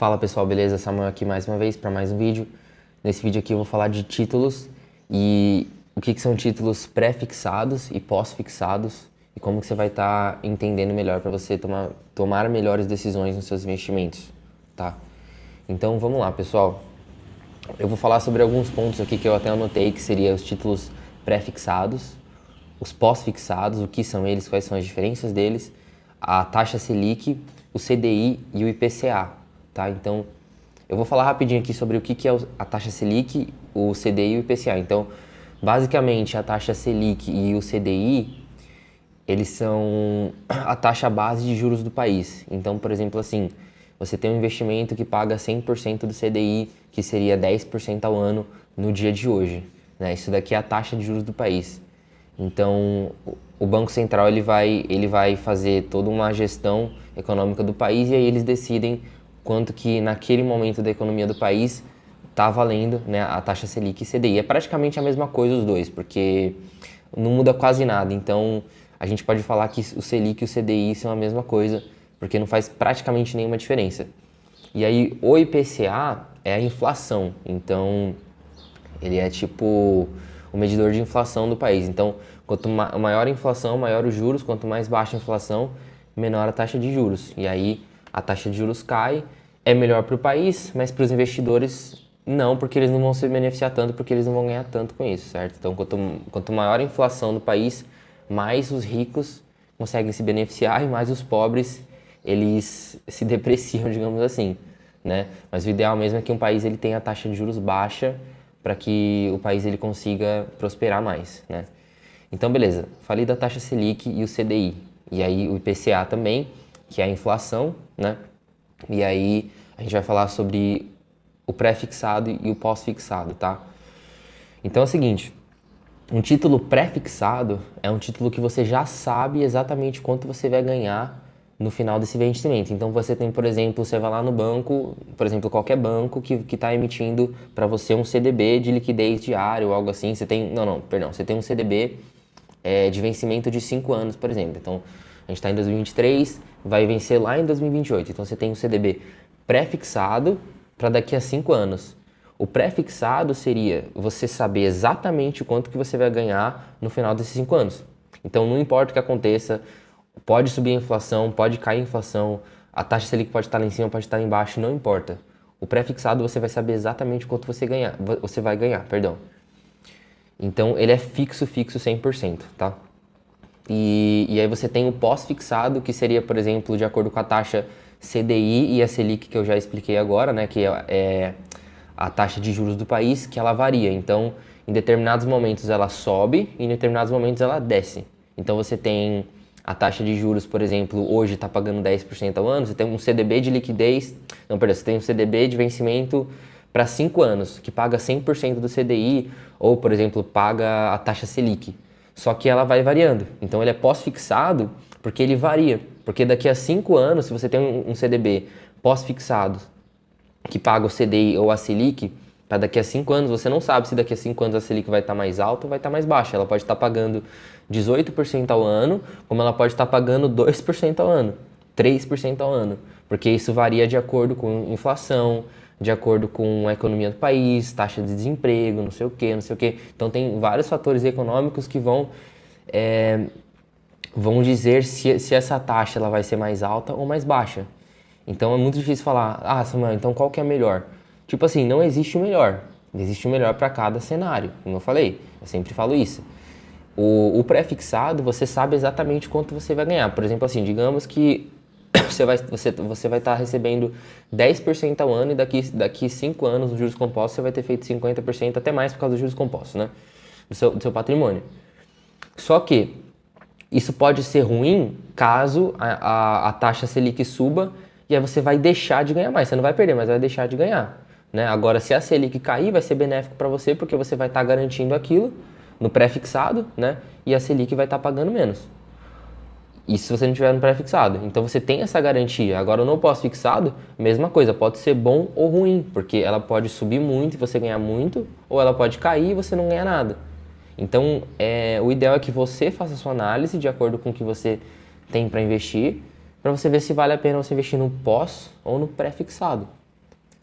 Fala pessoal, beleza? Samuel aqui mais uma vez para mais um vídeo. Nesse vídeo aqui eu vou falar de títulos e o que são títulos pré-fixados e pós-fixados e como que você vai estar entendendo melhor para você tomar melhores decisões nos seus investimentos, tá? Então vamos lá, pessoal. Eu vou falar sobre alguns pontos aqui que eu até anotei, que seriam os títulos pré-fixados, os pós-fixados, o que são eles, quais são as diferenças deles, a taxa Selic, o CDI e o IPCA, tá? Então, eu vou falar rapidinho aqui sobre o que é a taxa Selic, o CDI e o IPCA. Então, basicamente, a taxa Selic e o CDI, eles são a taxa base de juros do país. Então, por exemplo, assim, você tem um investimento que paga 100% do CDI, que seria 10% ao ano no dia de hoje, né? Isso daqui é a taxa de juros do país. Então, o Banco Central ele vai fazer toda uma gestão econômica do país e aí eles decidem quanto que naquele momento da economia do país está valendo, né, a taxa Selic e CDI. É praticamente a mesma coisa os dois, porque não muda quase nada. Então, a gente pode falar que o Selic e o CDI são a mesma coisa, porque não faz praticamente nenhuma diferença. E aí, o IPCA é a inflação. Então, ele é tipo o medidor de inflação do país. Então, quanto maior a inflação, maior os juros, quanto mais baixa a inflação, menor a taxa de juros. E aí a taxa de juros cai, é melhor para o país, mas para os investidores não, porque eles não vão se beneficiar tanto, porque eles não vão ganhar tanto com isso, certo? Então, quanto maior a inflação do país, mais os ricos conseguem se beneficiar e mais os pobres, eles se depreciam, digamos assim, né? Mas o ideal mesmo é que um país ele tenha a taxa de juros baixa, para que o país ele consiga prosperar mais, né? Então, beleza. Falei da taxa Selic e o CDI. E aí o IPCA também, que é a inflação, né? E aí a gente vai falar sobre o pré-fixado e o pós-fixado, tá? Então é o seguinte, um título pré-fixado é um título que você já sabe exatamente quanto você vai ganhar no final desse investimento. Então você tem, por exemplo, você vai lá no banco, por exemplo, qualquer banco que está emitindo para você um CDB de liquidez diária ou algo assim. Você tem, você tem um CDB de vencimento de 5 anos, por exemplo. Então a gente está em 2023, vai vencer lá em 2028. Então você tem um CDB pré-fixado para daqui a 5 anos. O pré-fixado seria você saber exatamente quanto que você vai ganhar no final desses 5 anos. Então não importa o que aconteça, pode subir a inflação, pode cair a inflação, a taxa Selic pode estar lá em cima, pode estar lá embaixo, não importa. O pré-fixado você vai saber exatamente quanto você vai ganhar, perdão. Então ele é fixo 100%, tá? E aí você tem o pós-fixado, que seria, por exemplo, de acordo com a taxa CDI e a Selic que eu já expliquei agora, né? Que é a taxa de juros do país, que ela varia. Então, em determinados momentos ela sobe e em determinados momentos ela desce. Então você tem a taxa de juros, por exemplo, hoje está pagando 10% ao ano, você tem um CDB de liquidez, você tem um CDB de vencimento para 5 anos, que paga 100% do CDI, ou, por exemplo, paga a taxa Selic. Só que ela vai variando. Então ele é pós-fixado porque ele varia. Porque daqui a 5 anos, se você tem um CDB pós-fixado que paga o CDI ou a Selic, para daqui a 5 anos, você não sabe se daqui a 5 anos a Selic vai estar mais alta ou vai estar mais baixa. Ela pode estar pagando 18% ao ano, como ela pode estar pagando 2% ao ano, 3% ao ano. Porque isso varia de acordo com inflação, de acordo com a economia do país, taxa de desemprego, não sei o quê. Então tem vários fatores econômicos que vão dizer se essa taxa ela vai ser mais alta ou mais baixa. Então é muito difícil falar, Samuel, então qual que é melhor? Tipo assim, não existe o melhor. Existe o melhor para cada cenário, como eu falei. Eu sempre falo isso. O pré-fixado, você sabe exatamente quanto você vai ganhar. Por exemplo, assim, digamos que você vai estar recebendo 10% ao ano e daqui 5 anos nos juros compostos você vai ter feito 50%, até mais por causa dos juros compostos, né? Do seu patrimônio. Só que isso pode ser ruim caso a taxa Selic suba e aí você vai deixar de ganhar mais. Você não vai perder, mas vai deixar de ganhar, né? Agora, se a Selic cair, vai ser benéfico para você porque você vai estar garantindo aquilo no pré-fixado, né? E a Selic vai estar pagando menos. Isso se você não tiver no pré-fixado. Então você tem essa garantia. Agora no pós-fixado, mesma coisa, pode ser bom ou ruim, porque ela pode subir muito e você ganhar muito, ou ela pode cair e você não ganhar nada. Então o ideal é que você faça a sua análise de acordo com o que você tem para investir, para você ver se vale a pena você investir no pós ou no pré-fixado.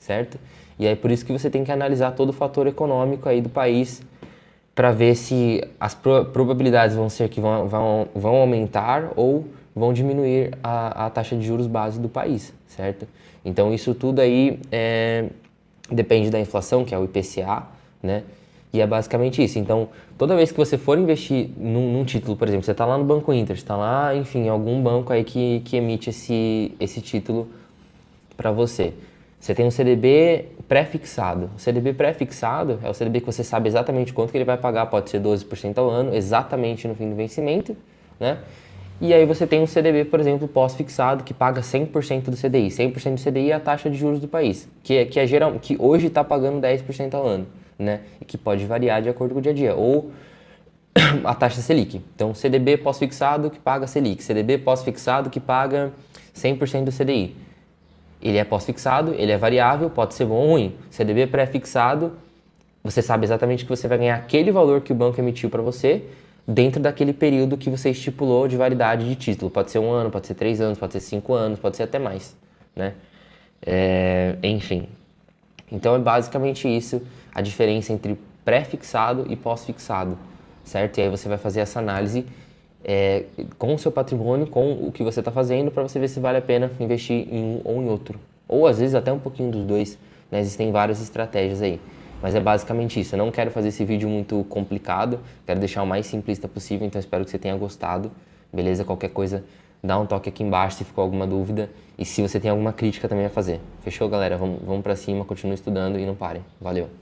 certo? E aí por isso que você tem que analisar todo o fator econômico aí do país para ver se as probabilidades vão ser que vão aumentar ou vão diminuir a taxa de juros base do país, certo? Então isso tudo aí depende da inflação, que é o IPCA, né? E é basicamente isso. Então, toda vez que você for investir num título, por exemplo, você está lá no Banco Inter, está lá, enfim, em algum banco aí que emite esse título para você. Você tem um CDB pré-fixado. O CDB pré-fixado é o CDB que você sabe exatamente quanto que ele vai pagar, pode ser 12% ao ano, exatamente no fim do vencimento, né? E aí você tem um CDB, por exemplo, pós-fixado, que paga 100% do CDI. 100% do CDI é a taxa de juros do país, que hoje está pagando 10% ao ano, né? E que pode variar de acordo com o dia a dia. Ou a taxa Selic. Então, CDB pós-fixado que paga Selic. CDB pós-fixado que paga 100% do CDI. Ele é pós-fixado, ele é variável, pode ser bom ou ruim. CDB pré-fixado, você sabe exatamente que você vai ganhar aquele valor que o banco emitiu para você dentro daquele período que você estipulou de validade de título. Pode ser 1 ano, pode ser 3 anos, pode ser 5 anos, pode ser até mais, né? Enfim. Então é basicamente isso, a diferença entre pré-fixado e pós-fixado, certo? E aí você vai fazer essa análise com o seu patrimônio, com o que você está fazendo, para você ver se vale a pena investir em um ou em outro. Ou às vezes até um pouquinho dos dois, né? Existem várias estratégias aí. Mas é basicamente isso. Eu não quero fazer esse vídeo muito complicado, quero deixar o mais simplista possível, então espero que você tenha gostado. Beleza? Qualquer coisa, dá um toque aqui embaixo se ficou alguma dúvida. E se você tem alguma crítica também a fazer. Fechou, galera? Vamos pra cima, continue estudando e não parem. Valeu!